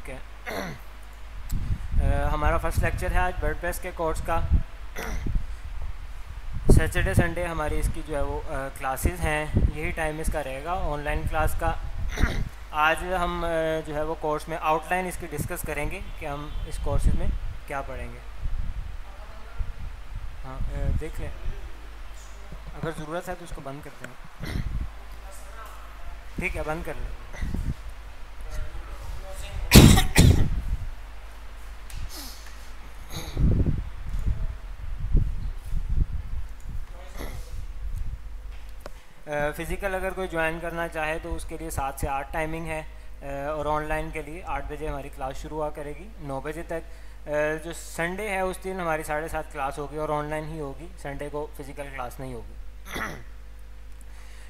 ठीक है। हमारा फर्स्ट लेक्चर है आज वर्डप्रेस के कोर्स का। सैटरडे संडे हमारी इसकी जो है वो क्लासेस हैं, यही टाइम इसका रहेगा ऑनलाइन क्लास का। आज हम जो है वो कोर्स में आउटलाइन इसकी डिस्कस करेंगे कि हम इस कोर्सेज में क्या पढ़ेंगे। हाँ, देख लें, अगर ज़रूरत है तो उसको बंद कर दें। ठीक है, बंद कर लें। फ़िज़िकल अगर कोई ज्वाइन करना चाहे तो उसके लिए 7 से 8 टाइमिंग है, और ऑनलाइन के लिए 8 बजे हमारी क्लास शुरू हुआ करेगी 9 बजे तक। जो संडे है उस दिन हमारी 7:30 क्लास होगी और ऑनलाइन ही होगी, संडे को फ़िज़िकल क्लास नहीं होगी।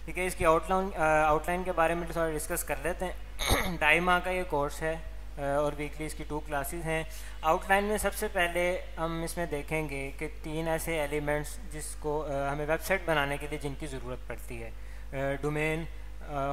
ठीक है, इसकी आउटलाइन के बारे में थोड़ा डिस्कस कर लेते हैं। 2.5 माह का ये कोर्स है और वीकली इसकी 2 क्लासेस हैं। आउटलाइन में सबसे पहले हम इसमें देखेंगे कि 3 ऐसे एलिमेंट्स जिसको हमें वेबसाइट बनाने के लिए जिनकी ज़रूरत पड़ती है, डोमेन,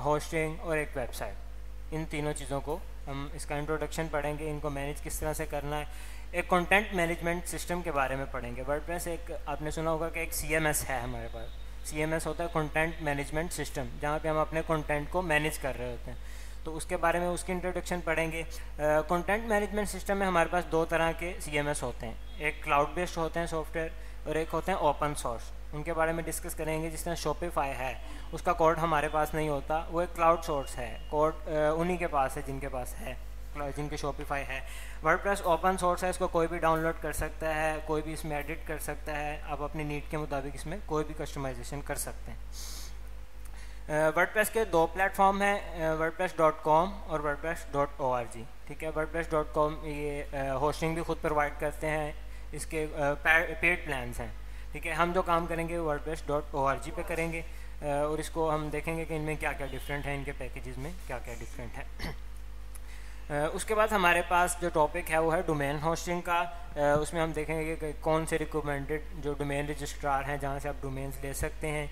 होस्टिंग और एक वेबसाइट। इन तीनों चीज़ों को हम इसका इंट्रोडक्शन पढ़ेंगे, इनको मैनेज किस तरह से करना है। एक कंटेंट मैनेजमेंट सिस्टम के बारे में पढ़ेंगे। वर्डप्रेस एक आपने सुना होगा कि एक CMS है हमारे पास। CMS होता है कंटेंट मैनेजमेंट सिस्टम, जहाँ पे हम अपने कंटेंट को मैनेज कर रहे होते हैं, तो उसके बारे में उसकी इंट्रोडक्शन पढ़ेंगे। कंटेंट मैनेजमेंट सिस्टम में हमारे पास 2 तरह के CMS होते हैं, एक क्लाउड बेस्ड होते हैं सॉफ्टवेयर और एक होते हैं ओपन सोर्स। उनके बारे में डिस्कस करेंगे। जिस तरह शॉपिफाई है, उसका कोड हमारे पास नहीं होता, वो एक क्लाउड सोर्स है, कोड उन्हीं के पास है जिनके पास है, जिनके शॉपिफाई है। वर्डप्रेस ओपन सोर्स है, इसको कोई भी डाउनलोड कर सकता है, कोई भी इसमें एडिट कर सकता है, आप अपनी नीड के मुताबिक इसमें कोई भी कस्टमाइजेशन कर सकते हैं। वर्डप्रेस के 2 प्लेटफॉर्म हैं, wordpress.com और wordpress.org। ठीक है, wordpress.com ये होस्टिंग भी खुद प्रोवाइड करते हैं, इसके पेड प्लान्स हैं। ठीक है, हम जो काम करेंगे wordpress.org पे करेंगे, और इसको हम देखेंगे कि इनमें क्या क्या डिफरेंट है, इनके पैकेजेस में क्या क्या डिफरेंट है। उसके बाद हमारे पास जो टॉपिक है वो है डोमेन होस्टिंग का। उसमें हम देखेंगे कि कौन से रिकमेंडेड जो डोमेन रजिस्ट्रार हैं जहाँ से आप डोमेन्स ले सकते हैं,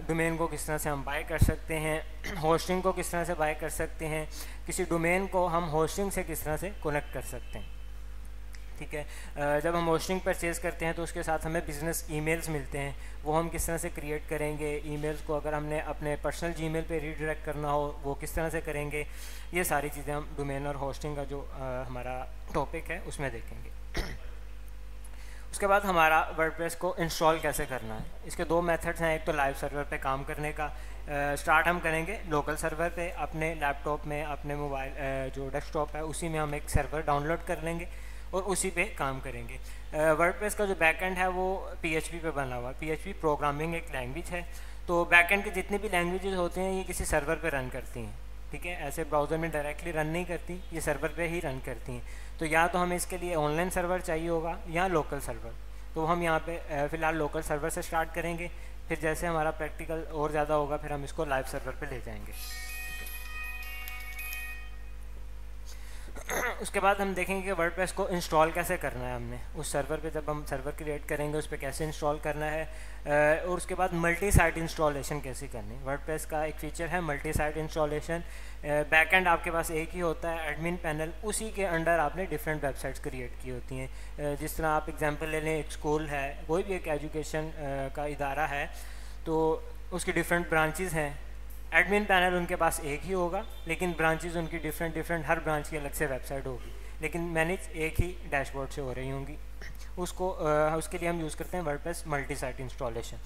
डोमेन को किस तरह से हम बाय कर सकते हैं, होस्टिंग को किस तरह से बाय कर सकते हैं, किसी डोमेन को हम होस्टिंग से किस तरह से कनेक्ट कर सकते हैं। ठीक है, जब हम होस्टिंग परचेज़ करते हैं तो उसके साथ हमें बिज़नेस ईमेल्स मिलते हैं, वो हम किस तरह से क्रिएट करेंगे। ईमेल्स को अगर हमने अपने पर्सनल जीमेल पे रीडायरेक्ट करना हो वो किस तरह से करेंगे। ये सारी चीज़ें हम डोमेन और होस्टिंग का जो हमारा टॉपिक है उसमें देखेंगे। उसके बाद हमारा वर्डप्रेस को इंस्टॉल कैसे करना है। इसके 2 मेथड्स हैं, एक तो लाइव सर्वर पे काम करने का। स्टार्ट हम करेंगे लोकल सर्वर पे, अपने लैपटॉप में, अपने मोबाइल जो डेस्कटॉप है उसी में हम एक सर्वर डाउनलोड कर लेंगे और उसी पे काम करेंगे। वर्डप्रेस का जो बैकएंड है वो PHP पे बना हुआ है। PHP प्रोग्रामिंग एक लैंग्वेज है, तो बैकएंड के जितने भी लैंग्वेजेस होते हैं ये किसी सर्वर पे रन करती हैं। ठीक है, ऐसे ब्राउज़र में डायरेक्टली रन नहीं करती, ये सर्वर पे ही रन करती हैं। तो या तो हमें इसके लिए ऑनलाइन सर्वर चाहिए होगा या लोकल सर्वर। तो हम यहाँ पे फ़िलहाल लोकल सर्वर से स्टार्ट करेंगे, फिर जैसे हमारा प्रैक्टिकल और ज़्यादा होगा फिर हम इसको लाइव सर्वर पे ले जाएंगे। उसके बाद हम देखेंगे कि वर्डप्रेस को इंस्टॉल कैसे करना है हमने उस सर्वर पे। जब हम सर्वर क्रिएट करेंगे उस पर कैसे इंस्टॉल करना है, और उसके बाद मल्टी साइट इंस्टॉलेशन कैसे करनी है। वर्डप्रेस का एक फ़ीचर है मल्टी साइट इंस्टॉलेशन। बैकएंड आपके पास एक ही होता है, एडमिन पैनल, उसी के अंडर आपने डिफरेंट वेबसाइट्स क्रिएट की होती हैं। जिस तरह आप एग्जांपल ले लें, एक स्कूल है, कोई भी एक एजुकेशन का इदारा है, तो उसकी डिफरेंट ब्रांचेज़ हैं। एडमिन पैनल उनके पास एक ही होगा, लेकिन ब्रांचेस उनकी डिफरेंट, हर ब्रांच की अलग से वेबसाइट होगी, लेकिन मैनेज एक ही डैशबोर्ड से हो रही होंगी। उसके लिए हम यूज़ करते हैं वर्डप्रेस मल्टी साइट इंस्टॉलेशन।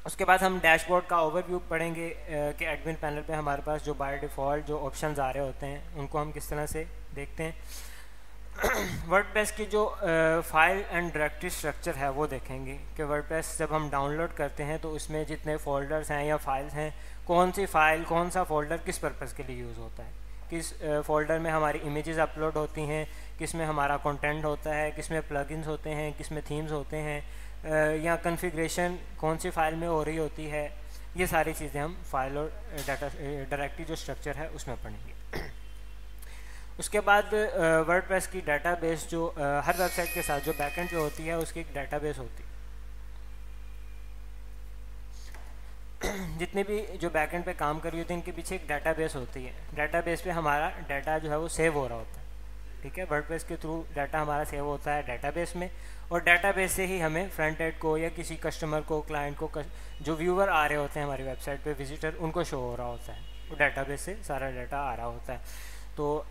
उसके बाद हम डैशबोर्ड का ओवरव्यू पढ़ेंगे कि एडमिन पैनल पे हमारे पास जो बाय डिफ़ॉल्ट जो ऑप्शंस आ रहे होते हैं उनको हम किस तरह से देखते हैं। वर्डप्रेस की जो फाइल एंड डायरेक्टरी स्ट्रक्चर है वो देखेंगे कि वर्डप्रेस जब हम डाउनलोड करते हैं तो उसमें जितने फ़ोल्डर्स हैं या फाइल्स हैं, कौन सी फ़ाइल, कौन सा फ़ोल्डर किस पर्पज़ के लिए यूज़ होता है, किस फ़ोल्डर में हमारी इमेजेस अपलोड होती हैं, किस में हमारा कंटेंट होता है, किस में प्लगइन्स होते हैं, किस में थीम्स होते हैं, या कॉन्फ़िगरेशन कौन सी फ़ाइल में हो रही होती है। ये सारी चीज़ें हम फाइल और डायरेक्टरी जो स्ट्रक्चर है उसमें पढ़ेंगे। उसके बाद वर्डप्रेस की डाटाबेस जो हर वेबसाइट के साथ जो बैकएंड पे होती है उसकी एक डाटाबेस होती है। जितने भी जो बैकएंड पे काम कर रही होती है इनके पीछे एक डाटाबेस होती है, डाटाबेस पे हमारा डाटा जो है वो सेव हो रहा होता है, ठीक है। वर्डप्रेस के थ्रू डाटा हमारा सेव होता है डाटाबेस में, और डाटाबेस से ही हमें फ्रंट एंड को या किसी कस्टमर को, क्लाइंट को, जो व्यूअर आ रहे होते हैं हमारी वेबसाइट पे, विजिटर, उनको शो हो रहा होता है, वो डाटाबेस से सारा डाटा आ रहा होता है। तो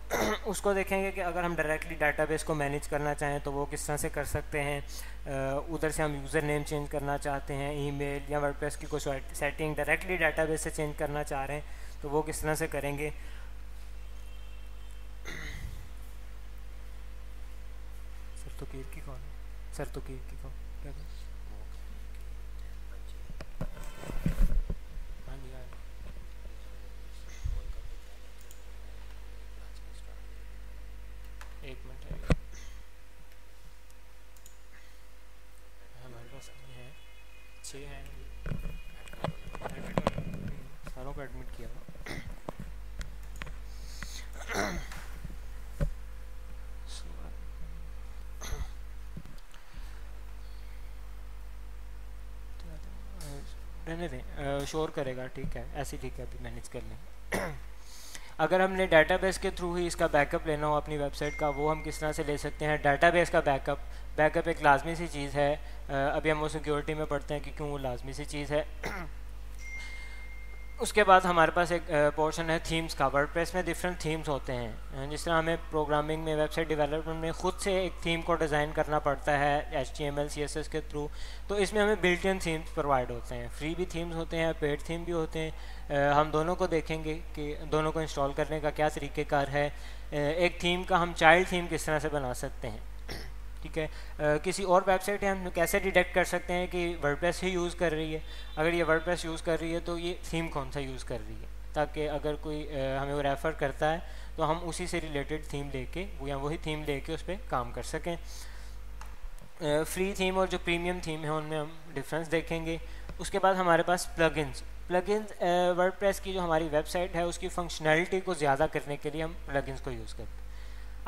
उसको देखेंगे कि अगर हम डायरेक्टली डाटाबेस को मैनेज करना चाहें तो वो किस तरह से कर सकते हैं। उधर से हम यूज़र नेम चेंज करना चाहते हैं, ईमेल या वर्डप्रेस की कोई सेटिंग डायरेक्टली डाटाबेस से चेंज करना चाह रहे हैं तो वो किस तरह से करेंगे। सर तुकीर की कौन है? सर तुकीर की कौन क्या कौन? हाँ जी हाँ, एक मिनट है, हमारे पास नहीं है, 6 हैं सारों को एडमिट किया हुआ। रहने दें, शोर करेगा, ठीक है, ऐसे ठीक है, अभी मैनेज कर लें। अगर हमने डाटाबेस के थ्रू ही इसका बैकअप लेना हो अपनी वेबसाइट का, वो हम किस तरह से ले सकते हैं। डाटाबेस का बैकअप एक लाजमी सी चीज़ है। अभी हम वो सिक्योरिटी में पढ़ते हैं कि क्यों वो लाजमी सी चीज़ है। उसके बाद हमारे पास एक पोर्शन है थीम्स का। वर्डप्रेस में डिफरेंट थीम्स होते हैं, जिस तरह हमें प्रोग्रामिंग में, वेबसाइट डेवलपमेंट में खुद से एक थीम को डिज़ाइन करना पड़ता है HTML CSS के थ्रू, तो इसमें हमें बिल्ट इन थीम्स प्रोवाइड होते हैं। फ्री भी थीम्स होते हैं, पेड थीम भी होते हैं। हम दोनों को देखेंगे कि दोनों को इंस्टॉल करने का क्या तरीक़ेकार है। एक थीम का हम चाइल्ड थीम किस तरह से बना सकते हैं, ठीक है। किसी और वेबसाइट है, हम कैसे डिटेक्ट कर सकते हैं कि वर्डप्रेस ही यूज़ कर रही है। अगर ये वर्डप्रेस यूज़ कर रही है तो ये थीम कौन सा यूज़ कर रही है, ताकि अगर कोई हमें वो रेफ़र करता है तो हम उसी से रिलेटेड थीम लेके या वही थीम लेके उस पर काम कर सकें। फ्री थीम और जो प्रीमियम थीम है उनमें हम डिफरेंस देखेंगे। उसके बाद हमारे पास प्लगइन्स वर्डप्रेस की जो हमारी वेबसाइट है उसकी फंक्शनैलिटी को ज़्यादा करने के लिए हम प्लगइन्स को यूज़ करते हैं।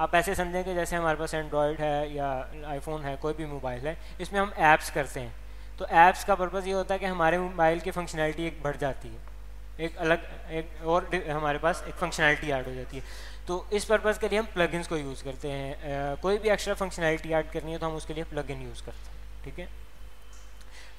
आप ऐसे समझें कि जैसे हमारे पास एंड्रॉयड है या आईफोन है, कोई भी मोबाइल है, इसमें हम ऐप्स करते हैं, तो ऐप्स का पर्पज़ ये होता है कि हमारे मोबाइल की फंक्शनैलिटी एक बढ़ जाती है, एक अलग एक और हमारे पास एक फंक्शनैलिटी ऐड हो जाती है। तो इस पर्पज़ के लिए हम प्लगइन्स को यूज़ करते हैं। कोई भी एक्स्ट्रा फंक्शनैलिटी ऐड करनी है तो हम उसके लिए प्लगइन यूज़ करते हैं, ठीक है।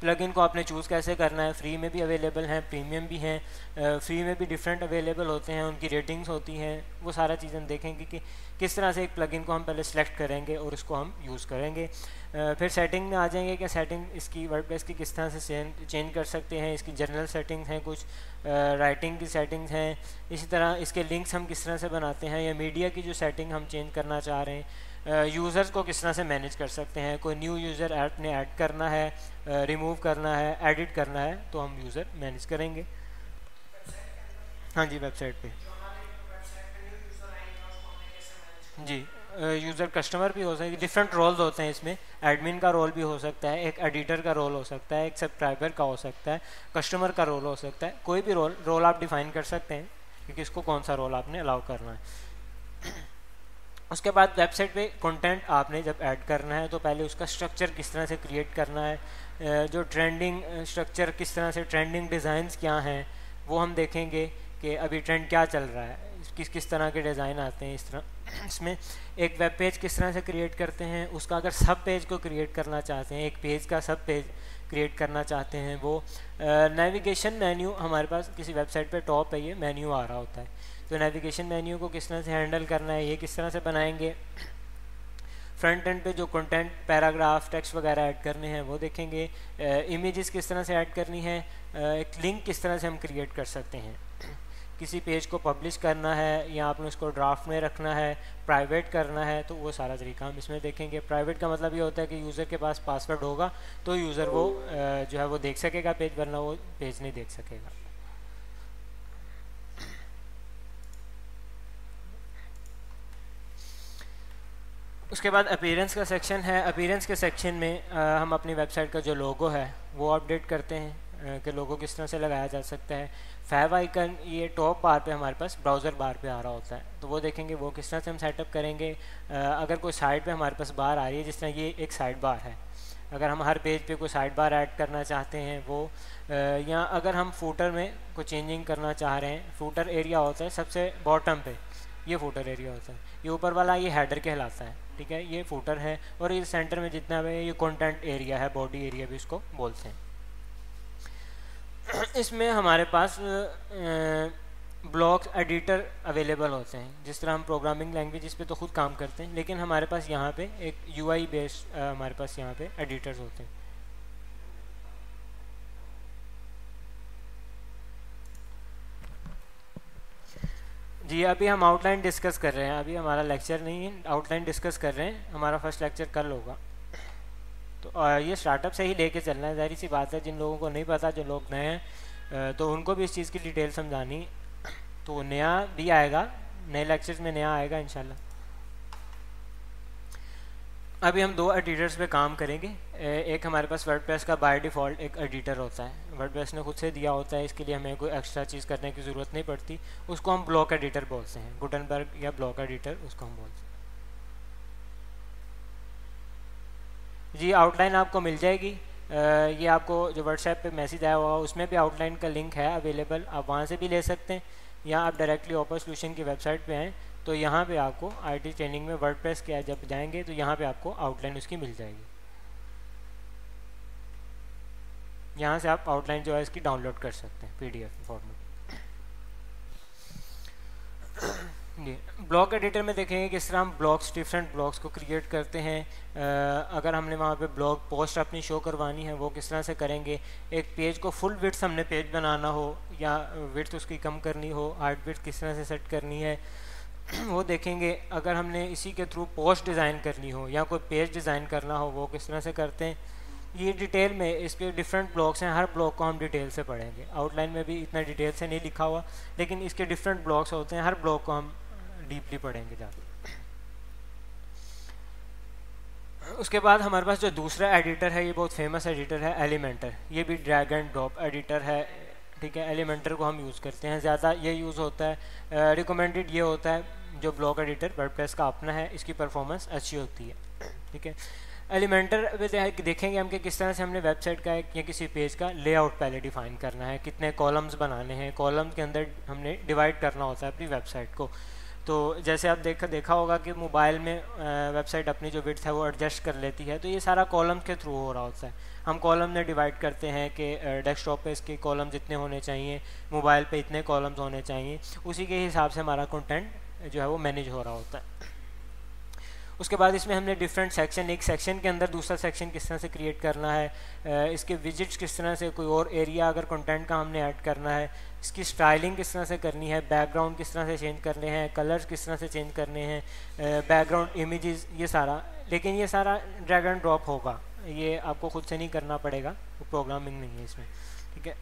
प्लगइन को आपने चूज़ कैसे करना है, फ्री में भी अवेलेबल हैं, प्रीमियम भी हैं। फ्री में भी डिफरेंट अवेलेबल होते हैं, उनकी रेटिंग्स होती हैं, वो सारा चीज़ें देखेंगे कि किस तरह से एक प्लगइन को हम पहले सेलेक्ट करेंगे और उसको हम यूज़ करेंगे। फिर सेटिंग में आ जाएंगे कि सेटिंग इसकी वर्डप्रेस की किस तरह से चेंज कर सकते हैं। इसकी जनरल सेटिंग्स हैं, कुछ राइटिंग की सेटिंग्स हैं, इसी तरह इसके लिंक्स हम किस तरह से बनाते हैं, या मीडिया की जो सेटिंग हम चेंज करना चाह रहे हैं, यूज़र्स को किस तरह से मैनेज कर सकते हैं। कोई न्यू यूज़र आपने ऐड करना है, रिमूव करना है, एडिट करना है, तो हम यूज़र मैनेज करेंगे। हाँ जी, वेबसाइट पे जी, यूज़र कस्टमर भी हो सकता है, डिफरेंट रोल्स होते हैं इसमें। एडमिन का रोल भी हो सकता है, एक एडिटर का रोल हो सकता है, एक सब्सक्राइबर का हो सकता है, कस्टमर का रोल हो सकता है। कोई भी रोल आप डिफ़ाइन कर सकते हैं कि किसको कौन सा रोल आपने अलाउ करना है। उसके बाद वेबसाइट पे कंटेंट आपने जब ऐड करना है तो पहले उसका स्ट्रक्चर किस तरह से क्रिएट करना है, जो ट्रेंडिंग स्ट्रक्चर किस तरह से, ट्रेंडिंग डिज़ाइंस क्या हैं वो हम देखेंगे कि अभी ट्रेंड क्या चल रहा है, किस किस तरह के डिज़ाइन आते हैं। इस तरह इसमें एक वेब पेज किस तरह से क्रिएट करते हैं, उसका अगर सब पेज को क्रिएट करना चाहते हैं, एक पेज का सब पेज क्रिएट करना चाहते हैं, वो नेविगेशन मेन्यू हमारे पास किसी वेबसाइट पे टॉप पे ये मेन्यू आ रहा होता है, तो नेविगेशन मेन्यू को किस तरह से हैंडल करना है, ये किस तरह से बनाएंगे। फ्रंट एंड पे जो कंटेंट, पैराग्राफ, टेक्स्ट वगैरह ऐड करने हैं वो देखेंगे। इमेजेस किस तरह से ऐड करनी है, एक लिंक किस तरह से हम क्रिएट कर सकते हैं। किसी पेज को पब्लिश करना है या आपने उसको ड्राफ्ट में रखना है, प्राइवेट करना है, तो वो सारा तरीका हम इसमें देखेंगे। प्राइवेट का मतलब ये होता है कि यूज़र के पास पासवर्ड होगा तो यूज़र वो जो है वो देख सकेगा पेज, वरना वो पेज नहीं देख सकेगा। उसके बाद अपीयरेंस का सेक्शन है। अपीयरेंस के सेक्शन में हम अपनी वेबसाइट का जो लोगो है वो अपडेट करते हैं कि लोगो किस तरह से लगाया जा सकता है। फैव आइकन ये टॉप बार पे हमारे पास ब्राउज़र बार पे आ रहा होता है, तो वो देखेंगे वो किस तरह से हम सेटअप करेंगे। अगर कोई साइड पे हमारे पास बार आ रही है, जिस तरह ये एक साइड बार है, अगर हम हर पेज पे कोई साइड बार ऐड करना चाहते हैं वो, या अगर हम फूटर में कोई चेंजिंग करना चाह रहे हैं, फूटर एरिया होता है सबसे बॉटम पे, ये फूटर एरिया होता है, ये ऊपर वाला ये हेडर कहलाता है, ठीक है, ये फूटर है, और ये सेंटर में जितना भी ये कंटेंट एरिया है, बॉडी एरिया भी इसको बोलते हैं। इसमें हमारे पास ब्लॉक एडिटर अवेलेबल होते हैं, जिस तरह हम प्रोग्रामिंग लैंग्वेज इस पे तो खुद काम करते हैं, लेकिन हमारे पास यहाँ पे एक यूआई बेस्ड हमारे पास यहाँ पे एडिटर्स होते हैं। जी अभी हम आउटलाइन डिस्कस कर रहे हैं, अभी हमारा लेक्चर नहीं है, आउटलाइन डिस्कस कर रहे हैं, हमारा फर्स्ट लेक्चर कल होगा। तो ये स्टार्टअप से ही लेके चलना है, जाहिर सी बात है, जिन लोगों को नहीं पता, जो लोग नए हैं तो उनको भी इस चीज़ की डिटेल समझानी, तो नया भी आएगा, नए लेक्चर्स में नया आएगा इंशाल्लाह। अभी हम दो एडिटर्स पे काम करेंगे। एक हमारे पास वर्डप्रेस का बाय डिफ़ॉल्ट एक एडिटर होता है, वर्डप्रेस ने खुद से दिया होता है, इसके लिए हमें कोई एक्स्ट्रा चीज़ करने की ज़रूरत नहीं पड़ती, उसको हम ब्लॉक एडिटर बोलते हैं, गुटनबर्ग या ब्लॉक एडिटर उसको हम बोलते हैं। जी आउटलाइन आपको मिल जाएगी, ये आपको जो व्हाट्सएप पे मैसेज आया होगा उसमें भी आउटलाइन का लिंक है अवेलेबल, आप वहाँ से भी ले सकते हैं, या आप डायरेक्टली ओपर सॉल्यूशन की वेबसाइट पे हैं तो यहाँ पे आपको आईटी ट्रेनिंग में वर्डप्रेस के जब जाएंगे तो यहाँ पे आपको आउटलाइन उसकी मिल जाएगी, यहाँ से आप आउटलाइन जो है इसकी डाउनलोड कर सकते हैं PDF फॉर्मेट। जी ब्लॉक एडिटर में देखेंगे किस तरह हम ब्लॉक्स, डिफरेंट ब्लॉक्स को क्रिएट करते हैं। अगर हमने वहाँ पे ब्लॉग पोस्ट अपनी शो करवानी है वो किस तरह से करेंगे, एक पेज को फुल विड्थ हमने पेज बनाना हो या विड्थ उसकी कम करनी हो, हार्ड विड्थ किस तरह से सेट करनी है वो देखेंगे। अगर हमने इसी के थ्रू पोस्ट डिज़ाइन करनी हो या कोई पेज डिज़ाइन करना हो वो किस तरह से करते हैं, ये डिटेल में इसके डिफरेंट ब्लॉक्स हैं, हर ब्लॉक को हम डिटेल से पढ़ेंगे। आउटलाइन में भी इतना डिटेल से नहीं लिखा हुआ, लेकिन इसके डिफरेंट ब्लॉक्स होते हैं, हर ब्लॉक को हम डीपली पढ़ेंगे ज़्यादा। उसके बाद हमारे पास जो दूसरा एडिटर है, ये बहुत फेमस एडिटर है, एलिमेंटर, ये भी ड्रैग एंड ड्रॉप एडिटर है, ठीक है। एलिमेंटर को हम यूज़ करते हैं, ज़्यादा ये यूज़ होता है, रिकमेंडेड ये होता है जो ब्लॉक एडिटर वर्डप्रेस का अपना है, इसकी परफॉर्मेंस अच्छी होती है, ठीक है। एलिमेंटर देखेंगे हम कि किस तरह से हमने वेबसाइट का या किसी पेज का लेआउट पहले डिफाइन करना है, कितने कॉलम्स बनाने हैं, कॉलम के अंदर हमने डिवाइड करना होता है अपनी वेबसाइट को। तो जैसे आप देखा होगा कि मोबाइल में वेबसाइट अपनी जो विड्थ है वो एडजस्ट कर लेती है, तो ये सारा कॉलम के थ्रू हो रहा होता है। हम कॉलम में डिवाइड करते हैं कि डेस्कटॉप पे इसके कॉलम जितने होने चाहिए, मोबाइल पे इतने कॉलम्स होने चाहिए, उसी के हिसाब से हमारा कंटेंट जो है वो मैनेज हो रहा होता है। उसके बाद इसमें हमने डिफरेंट सेक्शन, एक सेक्शन के अंदर दूसरा सेक्शन किस तरह से क्रिएट करना है, इसके विजिट्स किस तरह से, कोई और एरिया अगर कंटेंट का हमने ऐड करना है, इसकी स्टाइलिंग किस तरह से करनी है, बैकग्राउंड किस तरह से चेंज करने हैं, कलर्स किस तरह से चेंज करने हैं, बैकग्राउंड इमेजेस, ये सारा। लेकिन ये सारा ड्रैग एंड ड्रॉप होगा, ये आपको खुद से नहीं करना पड़ेगा, प्रोग्रामिंग नहीं है इसमें, ठीक है।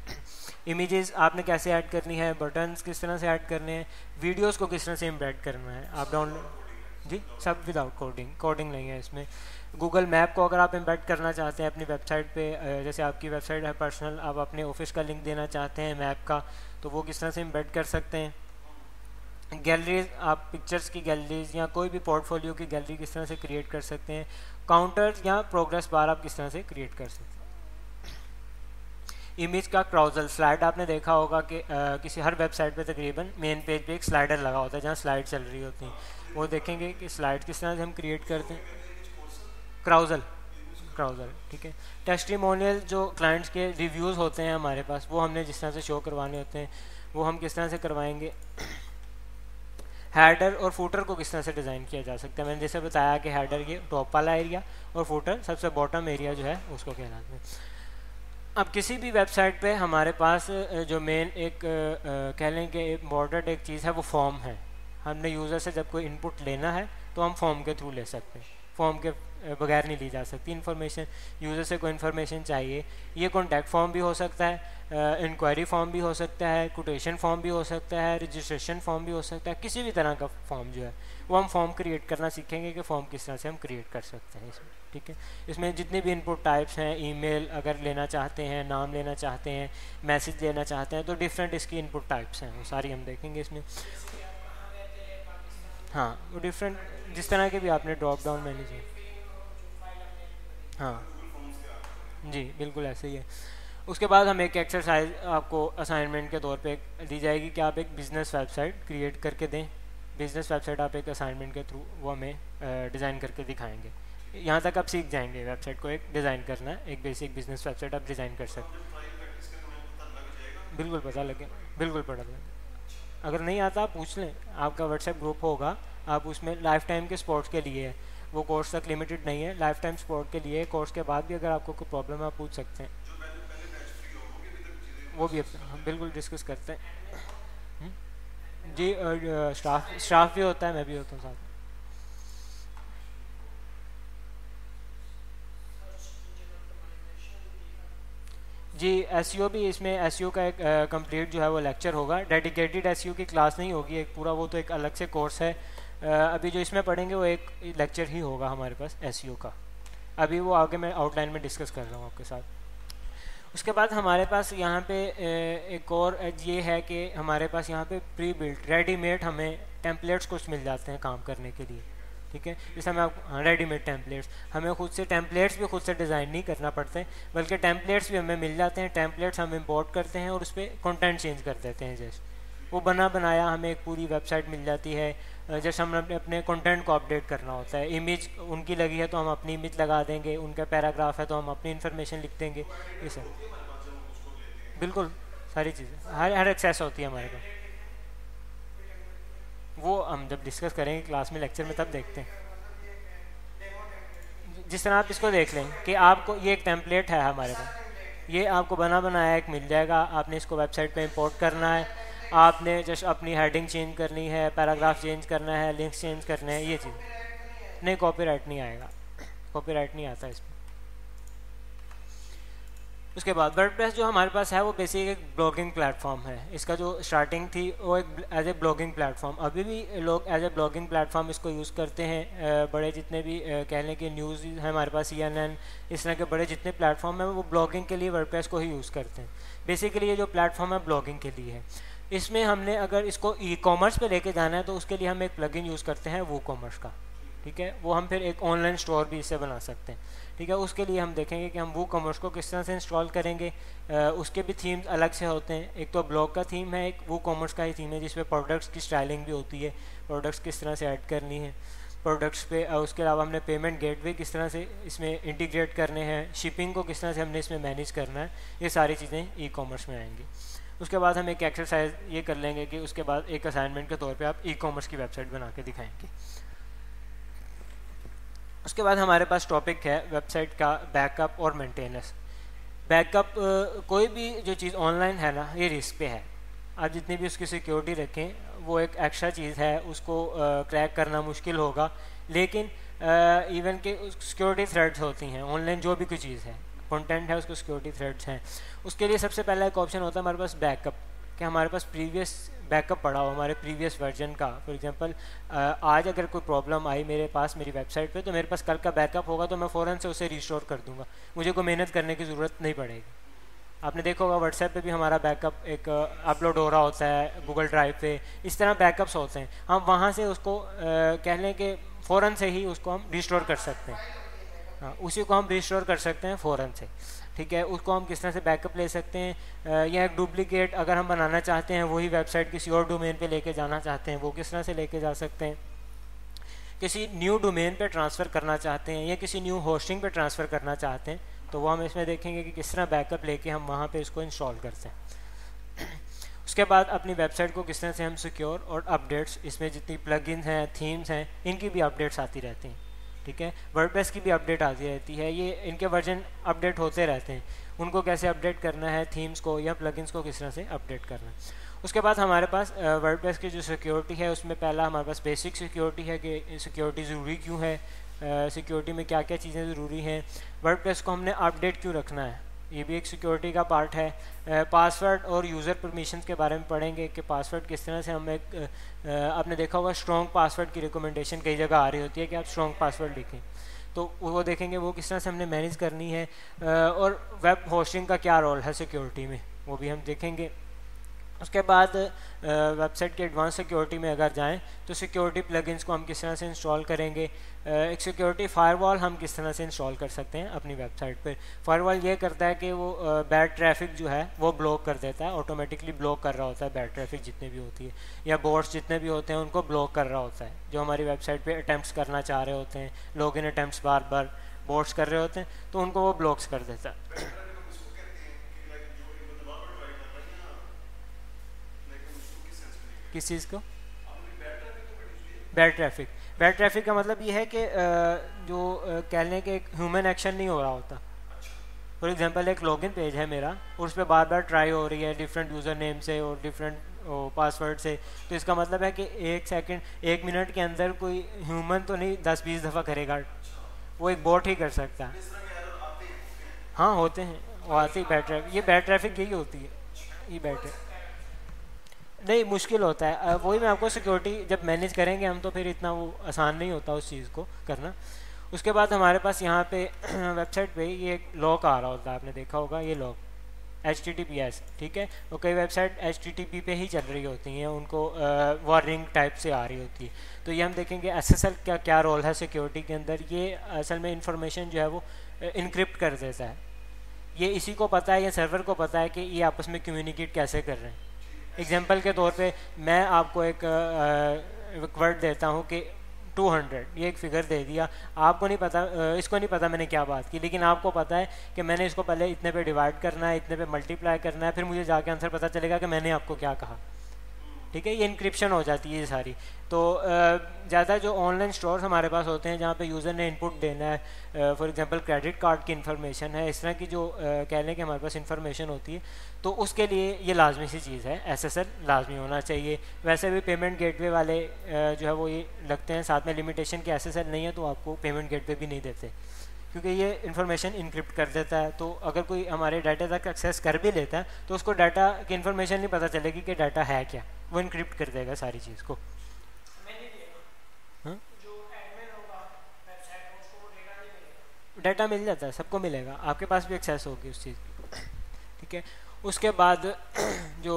इमेजेस आपने कैसे ऐड करनी है, बटन्स किस तरह से ऐड करने हैं, वीडियोस को किस तरह से एम्बेड करना है, आप डाउनलोड, जी सब विदाउट कोडिंग नहीं है इसमें। गूगल मैप को अगर आप एम्बेड करना चाहते हैं अपनी वेबसाइट पे, जैसे आपकी वेबसाइट है पर्सनल, आप अपने ऑफिस का लिंक देना चाहते हैं मैप का, तो वो किस तरह से एम्बेड कर सकते हैं। गैलरीज, आप पिक्चर्स की गैलरीज या कोई भी पोर्टफोलियो की गैलरी किस तरह से क्रिएट कर सकते हैं। काउंटर या प्रोग्रेस बार आप किस तरह से क्रिएट कर सकते हैं। इमेज का क्राउजल, स्लाइड आपने देखा होगा कि किसी हर वेबसाइट पे तकरीबन मेन पेज पे एक स्लाइडर लगा होता है जहाँ स्लाइड चल रही होती हैं, वो देखेंगे कि स्लाइड किस तरह से हम क्रिएट करते हैं। क्राउजल, ठीक है। टेस्टिमोनियल, जो क्लाइंट्स के रिव्यूज़ होते हैं हमारे पास, वो हमने जिस तरह से शो करवाने होते हैं वो हम किस तरह से करवाएंगे। हेडर और फूटर को किस तरह से डिज़ाइन किया जा सकता है, मैंने जैसे बताया कि हेडर ये टॉप वाला एरिया और फूटर सबसे बॉटम एरिया जो है उसको कहलाते हैं। अब किसी भी वेबसाइट पे हमारे पास जो मेन एक कह लें कि इम्पॉर्टेंट एक चीज़ है वो फॉर्म है। हमने यूज़र से जब कोई इनपुट लेना है तो हम फॉर्म के थ्रू ले सकते हैं, फॉर्म के बगैर नहीं ली जा सकती इन्फॉर्मेशन। यूज़र से कोई इन्फॉर्मेशन चाहिए, ये कॉन्टैक्ट फॉर्म भी हो सकता है, इंक्वायरी फॉर्म भी हो सकता है, कोटेशन फॉर्म भी हो सकता है, रजिस्ट्रेशन फॉर्म भी हो सकता है, किसी भी तरह का फॉर्म जो है वो हम फॉर्म क्रिएट करना सीखेंगे कि फॉर्म किस तरह से हम क्रिएट कर सकते हैं इसमें, ठीक है। इसमें जितने भी इनपुट टाइप्स हैं, ईमेल अगर लेना चाहते हैं, नाम लेना चाहते हैं, मैसेज लेना चाहते हैं, तो डिफरेंट इसकी इनपुट टाइप्स हैं, वो सारी हम देखेंगे इसमें। हाँ, वो डिफरेंट जिस तरह के भी आपने ड्रॉप डाउन मैनेज, हाँ जी बिल्कुल ऐसे ही है। उसके बाद हम एक एक्सरसाइज आपको असाइनमेंट के तौर पे दी जाएगी कि आप एक बिज़नेस वेबसाइट क्रिएट करके दें। बिज़नेस वेबसाइट आप एक असाइनमेंट के थ्रू वो हमें डिज़ाइन करके दिखाएंगे। यहाँ तक आप सीख जाएंगे वेबसाइट को एक डिज़ाइन करना, एक बेसिक बिज़नेस वेबसाइट आप डिज़ाइन कर सकते। बिल्कुल पता लगे, बिल्कुल पता लगे। अगर नहीं आता आप पूछ लें, आपका व्हाट्सएप ग्रुप होगा, आप उसमें लाइफ टाइम के स्पोर्ट्स के लिए है, वो कोर्स तक लिमिटेड नहीं है, लाइफ टाइम स्पोर्ट के लिए। कोर्स के बाद भी अगर आपको कोई प्रॉब्लम है आप पूछ सकते हैं, वो भी हम बिल्कुल डिस्कस करते हैं। जी स्टाफ भी होता है, मैं भी होता हूँ साथ में। जी एसईओ भी, इसमें एसईओ का एक कंप्लीट जो है वो लेक्चर होगा। डेडिकेटेड एसईओ की क्लास नहीं होगी, एक पूरा वो तो एक अलग से कोर्स है। अभी जो इसमें पढ़ेंगे वो एक लेक्चर ही होगा हमारे पास एसईओ का। अभी वो आगे मैं आउटलाइन में डिस्कस कर रहा हूँ आपके साथ। उसके बाद हमारे पास यहाँ पे एक और ये है कि हमारे पास यहाँ पे प्री बिल्ट रेडीमेड हमें टेम्पलेट्स कुछ मिल जाते हैं काम करने के लिए। ठीक है, जैसे हमें रेडीमेड टेम्पलेट्स, हमें खुद से टेम्पलेट्स भी खुद से डिज़ाइन नहीं करना पड़ते, बल्कि टेम्पलेट्स भी हमें मिल जाते हैं। टेम्पलेट्स हम इंपोर्ट करते हैं और उस पर कंटेंट चेंज कर देते हैं। जैसे वो बना बनाया हमें एक पूरी वेबसाइट मिल जाती है। जैसे हम अपने कंटेंट को अपडेट करना होता है, इमेज उनकी लगी है तो हम अपनी इमेज लगा देंगे, उनका पैराग्राफ है तो हम अपनी इन्फॉर्मेशन लिख देंगे। ये सब बिल्कुल सारी चीज़ें हर एक्सेस होती है हमारे पास। वो हम जब डिस्कस करेंगे क्लास में, लेक्चर में, तब देखते हैं। जिस तरह आप इसको देख लें कि आपको ये एक टेम्पलेट है हमारे पास, ये आपको बना बनाया एक मिल जाएगा। आपने इसको वेबसाइट पे इंपोर्ट करना है, आपने जस्ट अपनी हेडिंग चेंज करनी है, पैराग्राफ चेंज करना है, लिंक्स चेंज करने हैं, ये चीज़। नहीं, कॉपीराइट नहीं आएगा, कॉपीराइट नहीं आता इसमें। उसके बाद वर्डप्रेस जो हमारे पास है वो बेसिक एक ब्लॉगिंग प्लेटफॉर्म है। इसका जो स्टार्टिंग थी वो एक एज ए ब्लॉगिंग प्लेटफॉर्म, अभी भी लोग एज ए ब्लॉगिंग प्लेटफॉर्म इसको यूज़ करते हैं। बड़े जितने भी कह लें कि न्यूज़ है हमारे पास, CNN, इस तरह के बड़े जितने प्लेटफॉर्म हैं वो ब्लॉगिंग के लिए वर्डप्रेस को ही यूज़ करते हैं। बेसिकली ये जो प्लेटफॉर्म है ब्लॉगिंग के लिए है। इसमें हमने अगर इसको ई कॉमर्स पर लेके जाना है तो उसके लिए हम एक प्लगइन यूज़ करते हैं वो कॉमर्स का। ठीक है, वो हम फिर एक ऑनलाइन स्टोर भी इससे बना सकते हैं। ठीक है, उसके लिए हम देखेंगे कि हम वो कॉमर्स को किस तरह से इंस्टॉल करेंगे। उसके भी थीम्स अलग से होते हैं, एक तो ब्लॉग का थीम है, एक वो कॉमर्स का ही थीम है जिसमें प्रोडक्ट्स की स्टाइलिंग भी होती है, प्रोडक्ट्स किस तरह से ऐड करनी है प्रोडक्ट्स पे। उसके अलावा हमने पेमेंट गेटवे किस तरह से इसमें इंटीग्रेट करने हैं, शिपिंग को किस तरह से हमने इसमें मैनेज करना है, ये सारी चीज़ें ई कॉमर्स में आएंगी। उसके बाद हम एक एक्सरसाइज ये कर लेंगे कि उसके बाद एक असाइनमेंट के तौर पे आप ई कॉमर्स की वेबसाइट बना के दिखाएंगे। उसके बाद हमारे पास टॉपिक है वेबसाइट का बैकअप और मेंटेनेंस। बैकअप कोई भी जो चीज़ ऑनलाइन है ना, ये रिस्क पे है। आप जितनी भी उसकी सिक्योरिटी रखें वो एक एक्स्ट्रा चीज़ है, उसको क्रैक करना मुश्किल होगा। लेकिन इवन के सिक्योरिटी थ्रेड्स होती हैं ऑनलाइन, जो भी कोई चीज़ है, कंटेंट है, उसको सिक्योरिटी थ्रेड्स हैं। उसके लिए सबसे पहला एक ऑप्शन होता है हमारे पास बैकअप, कि हमारे पास प्रीवियस बैकअप पड़ा हो हमारे प्रीवियस वर्जन का। फॉर एग्जांपल आज अगर कोई प्रॉब्लम आई मेरे पास मेरी वेबसाइट पे, तो मेरे पास कल का बैकअप होगा तो मैं फ़ौरन से उसे रिस्टोर कर दूंगा, मुझे कोई मेहनत करने की ज़रूरत नहीं पड़ेगी। आपने देखा होगा व्हाट्सएप पे भी हमारा बैकअप एक अपलोड हो रहा होता है गूगल ड्राइव पे, इस तरह बैकअप्स होते हैं। हम वहाँ से उसको कह लें कि फ़ौरन से ही उसको हम रिस्टोर कर सकते हैं। हाँ, उसी को हम रिस्टोर कर सकते हैं फ़ौरन से। ठीक है, उसको हम किस तरह से बैकअप ले सकते हैं, या एक डुप्लीकेट अगर हम बनाना चाहते हैं, वही वेबसाइट किसी और डोमेन पे लेके जाना चाहते हैं, वो किस तरह से लेके जा सकते हैं। किसी न्यू डोमेन पे ट्रांसफ़र करना चाहते हैं या किसी न्यू होस्टिंग पे ट्रांसफ़र करना चाहते हैं, तो वो हम इसमें देखेंगे कि किस तरह बैकअप लेके हम वहाँ पे इसको इंस्टॉल करते हैं। उसके बाद अपनी वेबसाइट को किस तरह से हम सिक्योर और अपडेट्स, इसमें जितनी प्लगइन्स हैं, थीम्स हैं, इनकी भी अपडेट्स आती रहती हैं। ठीक है, वर्डप्रेस की भी अपडेट आती रहती है, ये इनके वर्जन अपडेट होते रहते हैं। उनको कैसे अपडेट करना है, थीम्स को या प्लगइन्स को किस तरह से अपडेट करना है। उसके बाद हमारे पास वर्डप्रेस की जो सिक्योरिटी है उसमें पहला हमारे पास बेसिक सिक्योरिटी है कि सिक्योरिटी ज़रूरी क्यों है, सिक्योरिटी में क्या क्या चीज़ें ज़रूरी हैं, वर्डप्रेस को हमने अपडेट क्यों रखना है, ये भी एक सिक्योरिटी का पार्ट है। पासवर्ड और यूज़र परमिशंस के बारे में पढ़ेंगे कि पासवर्ड किस तरह से हम एक आपने देखा होगा स्ट्रॉन्ग पासवर्ड की रिकमेंडेशन कई जगह आ रही होती है कि आप स्ट्रॉन्ग पासवर्ड लिखें, तो वो देखेंगे वो किस तरह से हमने मैनेज करनी है। और वेब होस्टिंग का क्या रोल है सिक्योरिटी में, वो भी हम देखेंगे। उसके बाद वेबसाइट के एडवांस सिक्योरिटी में अगर जाएं तो सिक्योरिटी प्लगइन्स को हम किस तरह से इंस्टॉल करेंगे। एक सिक्योरिटी फायरवॉल हम किस तरह से इंस्टॉल कर सकते हैं अपनी वेबसाइट पर। फायरवॉल ये करता है कि वो बैड ट्रैफिक जो है वो ब्लॉक कर देता है, ऑटोमेटिकली ब्लॉक कर रहा होता है बैड ट्रैफिक जितने भी होती है, या बोट्स जितने भी होते हैं उनको ब्लॉक कर रहा होता है। जो हमारी वेबसाइट पे अटैम्प्ट्स करना चाह रहे होते हैं, लॉगिन अटैम्प्ट्स बार बार बोट्स कर रहे होते हैं, तो उनको वो ब्लॉक्स कर देता है। किस चीज़ को? बैड ट्रैफिक का मतलब ये है कि जो कह लें कि एक ह्यूमन एक्शन नहीं हो रहा होता। फॉर एग्जांपल एक लॉगिन पेज है मेरा और उस पर बार बार ट्राई हो रही है डिफरेंट यूज़र नेम से और डिफरेंट पासवर्ड से, तो इसका मतलब है कि 1 मिनट के अंदर कोई ह्यूमन तो नहीं 10-20 दफ़ा करेगा, वो एक बॉट ही कर सकता है। हाँ होते हैं, वो आते ही बैड ट्रैफिक, ये बैड ट्रैफिक यही होती है, ये बैड ट्रैफिक नहीं मुश्किल होता है। वही मैं आपको सिक्योरिटी जब मैनेज करेंगे हम तो फिर इतना वो आसान नहीं होता उस चीज़ को करना। उसके बाद हमारे पास यहाँ पे वेबसाइट पे ये एक लॉक आ रहा होता है, आपने देखा होगा ये लॉक HTTPS, ठीक है। और कई वेबसाइट HTTP पे ही चल रही होती हैं, उनको वार्निंग टाइप से आ रही होती है। तो ये हम देखेंगे SSL का क्या रोल है सिक्योरिटी के अंदर। ये असल में इंफॉर्मेशन जो है वो इनक्रिप्ट कर देता है। ये इसी को पता है, या सर्वर को पता है कि ये आपस में कम्युनिकेट कैसे कर रहे हैं। एग्जांपल के तौर पे मैं आपको एक वर्ड देता हूँ कि 200, ये एक फिगर दे दिया, आपको नहीं पता, इसको नहीं पता मैंने क्या बात की, लेकिन आपको पता है कि मैंने इसको पहले इतने पे डिवाइड करना है, इतने पे मल्टीप्लाई करना है, फिर मुझे जाके आंसर पता चलेगा कि मैंने आपको क्या कहा, ठीक है। ये इंक्रिप्शन हो जाती है ये सारी। तो ज़्यादा जो ऑनलाइन स्टोर्स हमारे पास होते हैं जहाँ पे यूज़र ने इनपुट देना है, फॉर एग्जांपल क्रेडिट कार्ड की इन्फॉर्मेशन है, इस तरह की जो कह लें कि हमारे पास इन्फॉर्मेशन होती है, तो उसके लिए ये लाजमी सी चीज़ है, SSL लाजमी होना चाहिए। वैसे भी पेमेंट गेटवे वाले जो है वो ये लगते हैं साथ में लिमिटेशन की SSL नहीं है तो आपको पेमेंट गेटवे भी नहीं देते, क्योंकि ये इन्फॉर्मेशन इनक्रिप्ट कर देता है। तो अगर कोई हमारे डाटा तक एक्सेस कर भी लेता है तो उसको डाटा की इन्फॉर्मेशन नहीं पता चलेगी कि डाटा है क्या, वो इनक्रिप्ट कर देगा सारी चीज़ को। हाँ? डाटा मिल जाता है, सबको मिलेगा, आपके पास भी एक्सेस होगी उस चीज़ की, ठीक है। उसके बाद जो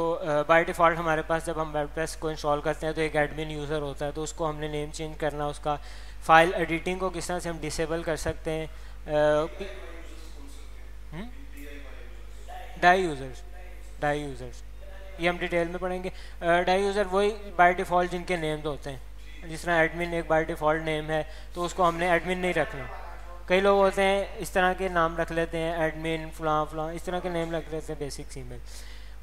बाय डिफ़ॉल्ट हमारे पास जब हम वर्डप्रेस को इंस्टॉल करते हैं तो एक एडमिन यूज़र होता है, तो उसको हमने नेम चेंज करना, उसका फाइल एडिटिंग को किस तरह से हम डिसेबल कर सकते हैं। डाई यूज़र्स ये हम डिटेल में पढ़ेंगे। डाई यूज़र वही बाय डिफ़ॉल्ट जिनके नेम्स होते हैं, जिस तरह एडमिन एक बाय डिफ़ॉल्ट नेम है तो उसको हमने एडमिन नहीं रखना। कई लोग होते हैं इस तरह के नाम रख लेते हैं, एडमिन फलां फलां इस तरह के नेम रख लेते हैं बेसिक ईमेल।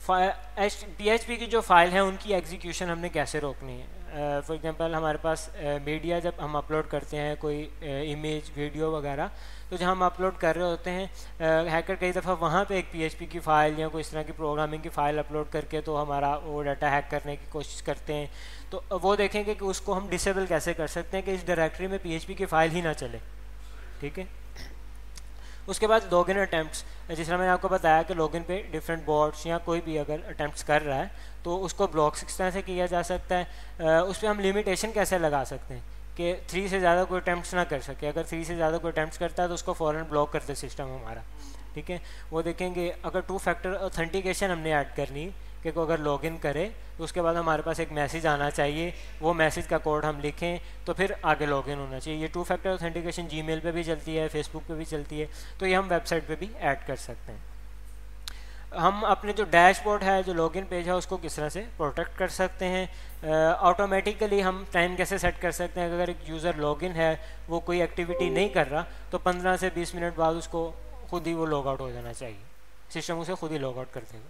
PHP की जो फाइल है उनकी एग्जीक्यूशन हमने कैसे रोकनी है। फॉर एग्जांपल हमारे पास मीडिया जब हम अपलोड करते हैं कोई इमेज वीडियो वगैरह, तो जब हम अपलोड कर रहे होते हैं हैकर कई दफ़ा वहाँ पे एक PHP की फ़ाइल या कोई इस तरह की प्रोग्रामिंग की फ़ाइल अपलोड करके तो हमारा वो डाटा हैक करने की कोशिश करते हैं। तो वो देखेंगे कि उसको हम डिसेबल कैसे कर सकते हैं कि इस डायरेक्टरी में PHP की फ़ाइल ही ना चले, ठीक है। उसके बाद लॉगिन अटैम्प्ट्स, जिस तरह मैंने आपको बताया कि लॉगिन पे डिफरेंट बॉट्स या कोई भी अगर अटैम्प्ट्स कर रहा है तो उसको ब्लॉक किस तरह से किया जा सकता है। उस पर हम लिमिटेशन कैसे लगा सकते हैं कि 3 से ज़्यादा कोई अटैम्प्ट्स ना कर सके। अगर 3 से ज़्यादा कोई अटैम्प्ट्स करता है तो उसको फ़ौरन ब्लॉक कर दे सिस्टम हमारा, ठीक है। वो देखेंगे अगर 2 फैक्टर ऑथेंटिकेशन हमने ऐड करनी कि को अगर लॉगिन करे तो उसके बाद हमारे पास एक मैसेज आना चाहिए, वो मैसेज का कोड हम लिखें तो फिर आगे लॉगिन होना चाहिए। ये 2 फैक्टर ऑथेंटिकेशन जीमेल पे भी चलती है, फेसबुक पे भी चलती है, तो ये हम वेबसाइट पे भी ऐड कर सकते हैं। हम अपने जो डैशबोर्ड है, जो लॉगिन पेज है, उसको किस तरह से प्रोटेक्ट कर सकते हैं। ऑटोमेटिकली हम टाइम कैसे सेट कर सकते हैं। अगर एक यूज़र लॉगिन है वो कोई एक्टिविटी नहीं कर रहा तो 15 से 20 मिनट बाद उसको खुद ही वो लॉग आउट हो जाना चाहिए, सिस्टम उसे खुद ही लॉग आउट कर देगा।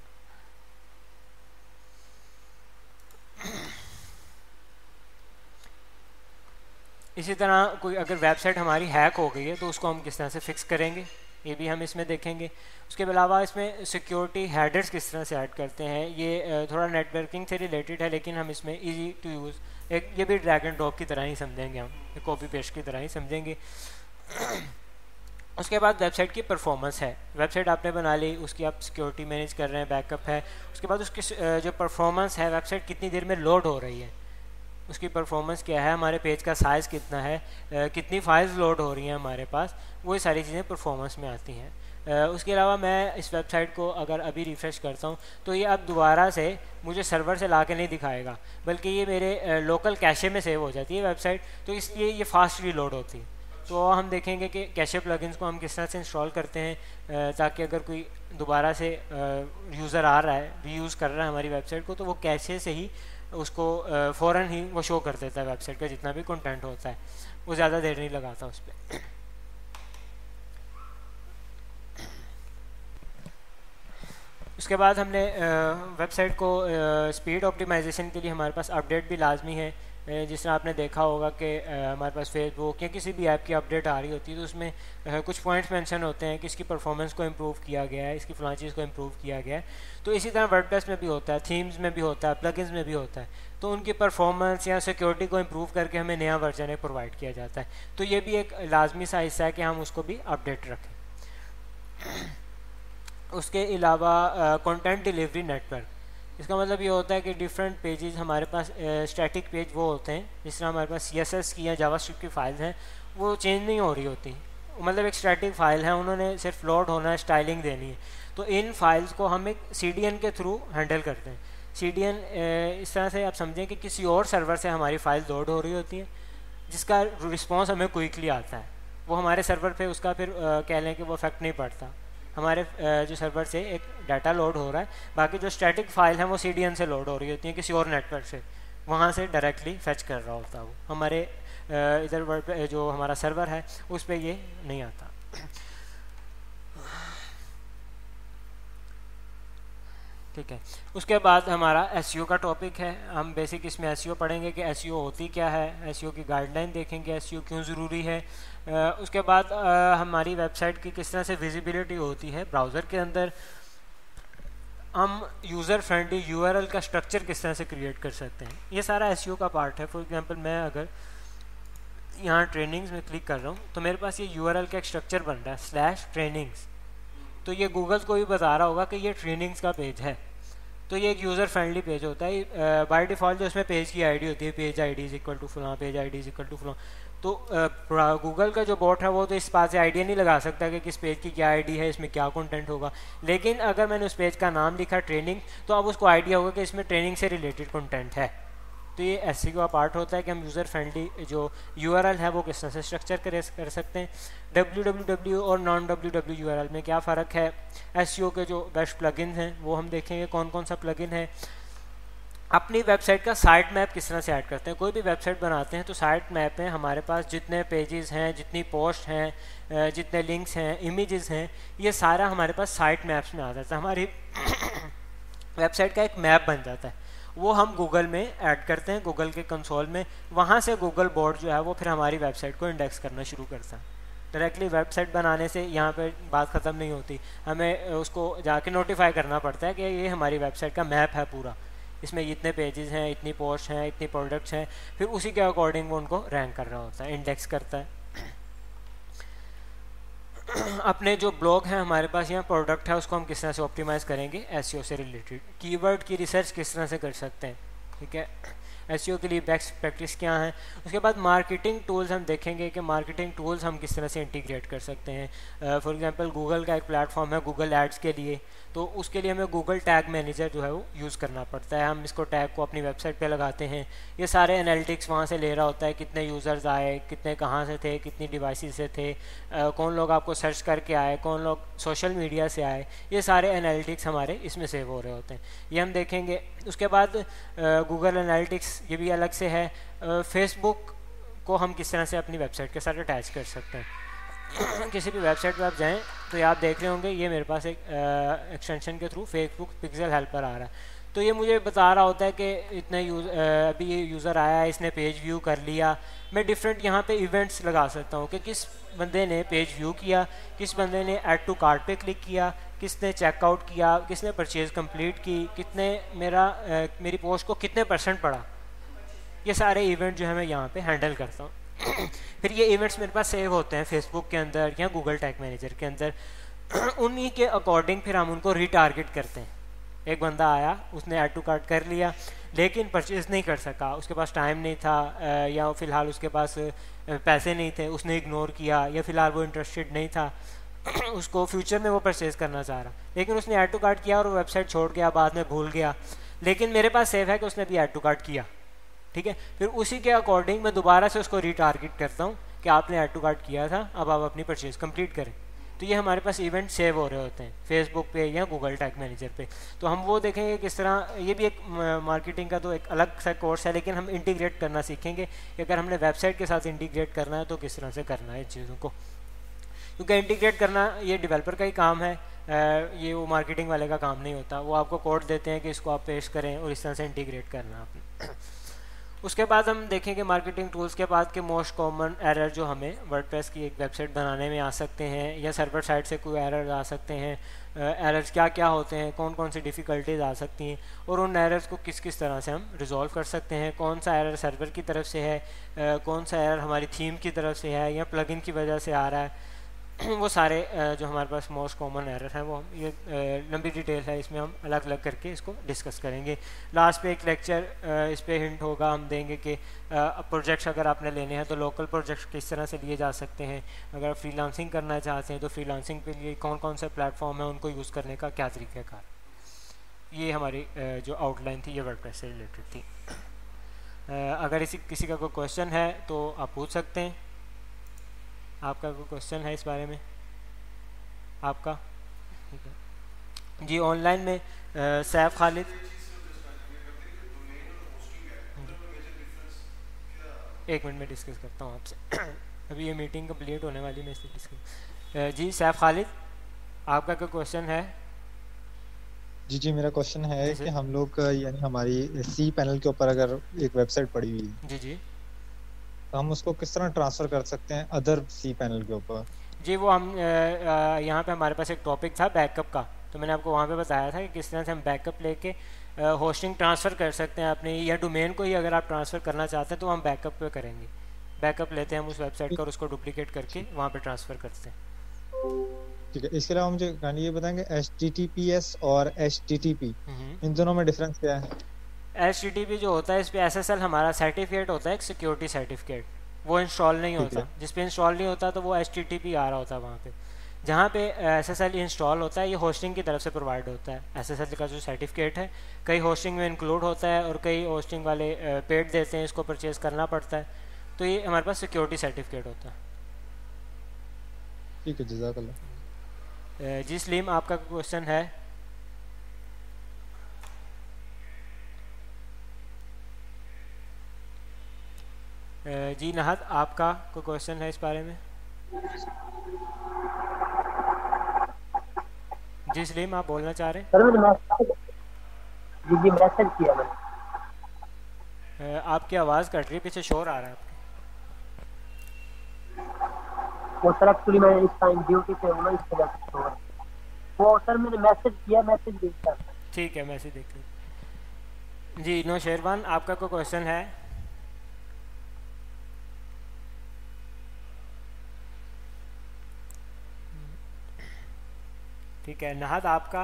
इसी तरह कोई अगर वेबसाइट हमारी हैक हो गई है तो उसको हम किस तरह से फिक्स करेंगे, ये भी हम इसमें देखेंगे। उसके अलावा इसमें सिक्योरिटी हेडर्स किस तरह से ऐड करते हैं, ये थोड़ा नेटवर्किंग से रिलेटेड है लेकिन हम इसमें इजी टू यूज़ एक ये भी ड्रैग एंड ड्रॉप की तरह ही समझेंगे, हम कॉपी पेस्ट की तरह ही समझेंगे। उसके बाद वेबसाइट की परफॉर्मेंस है, वेबसाइट आपने बना ली, उसकी आप सिक्योरिटी मैनेज कर रहे हैं, बैकअप है। उसके बाद उसकी जो परफॉर्मेंस है, वेबसाइट कितनी देर में लोड हो रही है, उसकी परफॉर्मेंस क्या है, हमारे पेज का साइज़ कितना है, कितनी फाइल्स लोड हो रही हैं हमारे पास, वो सारी चीज़ें परफॉर्मेंस में आती हैं। उसके अलावा मैं इस वेबसाइट को अगर अभी रिफ़्रेश करता हूँ तो ये अब दोबारा से मुझे सर्वर से ला के नहीं दिखाएगा, बल्कि ये मेरे लोकल कैशे में सेव हो जाती है वेबसाइट, तो इसलिए ये फास्ट रीलोड होती है। तो हम देखेंगे कि कैशे प्लगइन्स को हम किस तरह से इंस्टॉल करते हैं ताकि अगर कोई दोबारा से यूज़र आ रहा है, रीयूज़ कर रहा है हमारी वेबसाइट को, तो वो कैशे से ही उसको फ़ौरन ही वो शो कर देता है वेबसाइट का जितना भी कंटेंट होता है, वो ज़्यादा देर नहीं लगाता उस पर। उसके बाद हमने वेबसाइट को स्पीड ऑप्टिमाइजेशन के लिए हमारे पास अपडेट भी लाजमी है। जिस तरह आपने देखा होगा कि हमारे पास फेसबुक या किसी भी ऐप की अपडेट आ रही होती है तो उसमें कुछ पॉइंट्स मेंशन होते हैं कि इसकी परफॉर्मेंस को इम्प्रूव किया गया है, इसकी फलां चीज़ को इम्प्रूव किया गया है। तो इसी तरह वर्डप्रेस में भी होता है, थीम्स में भी होता है, प्लगइन्स में भी होता है। तो उनकी परफॉर्मेंस या सिक्योरिटी को इम्प्रूव करके हमें नया वर्जन प्रोवाइड किया जाता है। तो ये भी एक लाजमी सा हिस्सा है कि हम उसको भी अपडेट रखें। उसके अलावा कंटेंट डिलीवरी नेटवर्क, इसका मतलब ये होता है कि डिफरेंट पेजेस हमारे पास स्टैटिक पेज वो होते हैं, जिस तरह हमारे पास CSS की या जावास्क्रिप्ट की फाइल्स हैं वो चेंज नहीं हो रही होती, मतलब एक स्टैटिक फाइल है, उन्होंने सिर्फ लोड होना है, स्टाइलिंग देनी है। तो इन फाइल्स को हम एक CDN के थ्रू हैंडल करते हैं। CDN इस तरह से आप समझें कि किसी और सर्वर से हमारी फ़ाइल लोड हो रही होती है जिसका रिस्पॉन्स हमें क्विकली आता है, वो हमारे सर्वर पे उसका फिर कह लें कि वो इफेक्ट नहीं पड़ता, हमारे जो सर्वर से एक डाटा लोड हो रहा है, बाकी जो स्टैटिक फाइल है वो CDN से लोड हो रही होती है किसी और नेटवर्क से, वहाँ से डायरेक्टली फेच कर रहा होता है वो, हमारे इधर वर्ड पे जो हमारा सर्वर है उस पर ये नहीं आता। ठीक है, उसके बाद हमारा SEO का टॉपिक है। हम बेसिक इसमें SEO पढ़ेंगे कि SEO होती क्या है, SEO की गाइडलाइन देखेंगे, SEO क्यों ज़रूरी है। उसके बाद हमारी वेबसाइट की किस तरह से विजिबिलिटी होती है ब्राउज़र के अंदर, हम यूज़र फ्रेंडली URL का स्ट्रक्चर किस तरह से क्रिएट कर सकते हैं, ये सारा SEO का पार्ट है। फॉर एग्जांपल मैं अगर यहाँ ट्रेनिंग्स में क्लिक कर रहा हूँ तो मेरे पास ये URL का एक स्ट्रक्चर बन रहा है /trainings, तो ये गूगल को भी बता रहा होगा कि ये ट्रेनिंग्स का पेज है, तो ये एक यूज़र फ्रेंडली पेज होता है। बाय डिफ़ॉल्ट जो इसमें पेज की आईडी होती है, page ID is equal to फलां, page ID is equal to फलां, तो गूगल का जो बॉट है वो तो इस बात से आइडिया नहीं लगा सकता कि किस पेज की क्या आईडी है, इसमें क्या कंटेंट होगा। लेकिन अगर मैंने उस पेज का नाम लिखा ट्रेनिंग, तो अब उसको आइडिया होगा कि इसमें ट्रेनिंग से रिलेटेड कंटेंट है। तो ये SEO का पार्ट होता है कि हम यूज़र फ्रेंडली जो URL है वो किस तरह से स्ट्रक्चर कर सकते हैं। www और नॉन www URL में क्या फ़र्क है, SEO के जो बेस्ट प्लगइन हैं वो हम देखेंगे कौन कौन सा प्लगइन है। अपनी वेबसाइट का साइट मैप किस तरह से ऐड करते हैं, कोई भी वेबसाइट बनाते हैं तो साइट मैप में हमारे पास जितने पेजेस हैं, जितनी पोस्ट हैं, जितने लिंक्स हैं, इमेजेस हैं, ये सारा हमारे पास साइट मैप्स में आ जाता है। हमारी वेबसाइट का एक मैप बन जाता है, वो हम गूगल में ऐड करते हैं, गूगल के कंसोल में। वहाँ से गूगल बोर्ड जो है वो फिर हमारी वेबसाइट को इंडेक्स करना शुरू करता है। डायरेक्टली वेबसाइट बनाने से यहाँ पे बात ख़त्म नहीं होती, हमें उसको जाके नोटिफाई करना पड़ता है कि ये हमारी वेबसाइट का मैप है पूरा, इसमें इतने पेजेस हैं, इतनी पोस्ट हैं, इतनी प्रोडक्ट्स हैं, फिर उसी के अकॉर्डिंग वो उनको रैंक कर रहा होता है, इंडेक्स करता है। अपने जो ब्लॉग हैं हमारे पास, यहाँ प्रोडक्ट है, उसको हम किस तरह से ऑप्टिमाइज़ करेंगे SEO से रिलेटेड। कीवर्ड की रिसर्च किस तरह से कर सकते हैं, ठीक है, SEO के लिए बेस्ट प्रैक्टिस क्या है। उसके बाद मार्केटिंग टूल्स हम देखेंगे कि मार्केटिंग टूल्स हम किस तरह से इंटीग्रेट कर सकते हैं। फॉर एग्जांपल गूगल का एक प्लेटफॉर्म है गूगल एड्स के लिए, तो उसके लिए हमें गूगल टैग मैनेजर जो है वो यूज़ करना पड़ता है। हम इसको टैग को अपनी वेबसाइट पे लगाते हैं, ये सारे एनालिटिक्स वहाँ से ले रहा होता है, कितने यूज़र्स आए, कितने कहाँ से थे, कितनी डिवाइसेस से थे, कौन लोग आपको सर्च करके आए, कौन लोग सोशल मीडिया से आए, ये सारे एनालिटिक्स हमारे इसमें सेव हो रहे होते हैं, ये हम देखेंगे। उसके बाद गूगल एनालिटिक्स ये भी अलग से है। फेसबुक को हम किस तरह से अपनी वेबसाइट के साथ अटैच कर सकते हैं। किसी भी वेबसाइट पर आप जाएं तो ये आप देख रहे होंगे, ये मेरे पास एक एक्सटेंशन के थ्रू फेसबुक पिक्सल हेल्पर आ रहा है, तो ये मुझे बता रहा होता है कि इतने अभी ये यूज़र आया है, इसने पेज व्यू कर लिया। मैं डिफरेंट यहाँ पे इवेंट्स लगा सकता हूँ कि किस बंदे ने पेज व्यू किया, किस बंदे ने ऐड टू कार्ट पे क्लिक किया, किसने चेकआउट किया, किसने परचेज़ कंप्लीट की, कितने मेरी पोस्ट को कितने % पड़ा, ये सारे इवेंट जो है मैं यहाँ पे हैंडल करता हूँ। फिर ये इवेंट्स मेरे पास सेव होते हैं फेसबुक के अंदर या गूगल टैग मैनेजर के अंदर। उन्हीं के अकॉर्डिंग फिर हम उनको रिटारगेट करते हैं। एक बंदा आया, उसने ऐड टू कार्ट कर लिया लेकिन परचेज़ नहीं कर सका, उसके पास टाइम नहीं था या फ़िलहाल उसके पास पैसे नहीं थे, उसने इग्नोर किया, या फ़िलहाल वो इंटरेस्टेड नहीं था, उसको फ्यूचर में वो परचेज़ करना चाह रहा, लेकिन उसने ऐड टू कार्ट किया और वो वेबसाइट छोड़ गया, बाद में भूल गया, लेकिन मेरे पास सेव है कि उसने भी ऐड टू कार्ट किया, ठीक है। फिर उसी के अकॉर्डिंग मैं दोबारा से उसको रीटारगेट करता हूँ कि आपने ऐड टू कार्ट किया था, अब आप अपनी परचेज़ कंप्लीट करें। तो ये हमारे पास इवेंट सेव हो रहे होते हैं फेसबुक पे या गूगल टैग मैनेजर पे। तो हम वो देखेंगे किस तरह, ये भी एक मार्केटिंग का तो एक अलग सा कोर्स है, लेकिन हम इंटीग्रेट करना सीखेंगे कि अगर हमने वेबसाइट के साथ इंटीग्रेट करना है तो किस तरह से करना है इन चीज़ों को, क्योंकि इंटीग्रेट करना ये डेवलपर का ही काम है, ये वो मार्केटिंग वाले का काम नहीं होता। वो आपको कोड देते हैं कि इसको आप पेश करें और इस तरह से इंटीग्रेट करना आपने। उसके बाद हम देखेंगे मार्केटिंग टूल्स के बाद के मोस्ट कॉमन एरर जो हमें वर्डप्रेस की एक वेबसाइट बनाने में आ सकते हैं, या सर्वर साइड से कोई एरर आ सकते हैं, एरर्स क्या क्या होते हैं, कौन कौन सी डिफ़िकल्टीज आ सकती हैं, और उन एरर्स को किस किस तरह से हम रिजॉल्व कर सकते हैं, कौन सा एरर सर्वर की तरफ से है, कौन सा एरर हमारी थीम की तरफ से है या प्लगइन की वजह से आ रहा है। वो सारे जो हमारे पास मोस्ट कॉमन एरर हैं वो हम ये लंबी डिटेल है, इसमें हम अलग अलग करके इसको डिस्कस करेंगे। लास्ट पे एक लेक्चर इस पे हिंट होगा, हम देंगे कि प्रोजेक्ट्स अगर आपने लेने हैं तो लोकल प्रोजेक्ट्स किस तरह से लिए जा सकते हैं, अगर फ्रीलांसिंग करना चाहते हैं तो फ्रीलांसिंग के लिए कौन कौन से प्लेटफॉर्म है उनको यूज़ करने का क्या तरीक़ाकार। ये हमारी जो आउटलाइन थी ये वर्डप्रेस से रिलेटेड थी। अगर किसी का कोई क्वेश्चन है तो आप पूछ सकते हैं। आपका कोई क्वेश्चन है इस बारे में आपका? ठीक है जी। ऑनलाइन में सैफ खालिद, एक मिनट में डिस्कस करता हूँ आपसे। अभी ये मीटिंग कंप्लीट होने वाली है, इसलिए डिस्कस। जी सैफ खालिद, आपका कोई क्वेश्चन है? जी जी, मेरा क्वेश्चन है कि हम लोग यानी हमारी सी पैनल के ऊपर अगर एक वेबसाइट पड़ी हुई है जी जी, तो हम उसको किस तरह ट्रांसफ़र कर सकते हैं अदर सी पैनल के ऊपर? जी वो हम यहाँ पे हमारे पास एक टॉपिक था बैकअप का, तो मैंने आपको वहाँ पे बताया था कि किस तरह से हम बैकअप लेके होस्टिंग ट्रांसफ़र कर सकते हैं अपने, या डोमेन को ही अगर आप ट्रांसफ़र करना चाहते हैं तो हम बैकअप पे करेंगे। बैकअप लेते हैं हम उस वेबसाइट का और उसको डुप्लीकेट करके वहाँ पे ट्रांसफ़र करते हैं। ठीक है, इसके अलावा मुझे ये बताएंगे HTTPS और HTTP इन दोनों में डिफरेंस क्या है? HTTP जो होता है इस पर SSL हमारा सर्टिफिकेट होता है, एक सिक्योरिटी सर्टिफिकेट, वो इंस्टॉल नहीं होता। जिस पे इंस्टॉल नहीं होता तो वो HTTP आ रहा होता है वहाँ पे। जहाँ पे SSL इंस्टॉल होता है ये होस्टिंग की तरफ से प्रोवाइड होता है। SSL का जो सर्टिफिकेट है कई होस्टिंग में इंक्लूड होता है और कई होस्टिंग वाले पेड देते हैं, इसको परचेज़ करना पड़ता है, तो ये हमारे पास सिक्योरिटी सर्टिफिकेट होता है। ठीक है, जज़ाकल्लाह। जी सलीम, आपका क्वेश्चन है? जी नहद, आपका कोई क्वेश्चन है इस बारे में? जी सलीम, आप बोलना चाह रहे हैं? सर मैंने जी जी मैसेज किया मैंने। आपकी आवाज़ कट रही है, पीछे शोर आ रहा है आपके। वो सर एक्चुअली मैं इस टाइम ड्यूटी पे हूँ ना, इस वजह से शोर। वो सर मैंने मैसेज किया, मैसेज देखा। ठीक है, मैसेज देख लीजिए। जी नो शेरवान, आपका कोई क्वेश्चन है? ठीक है, नहद आपका?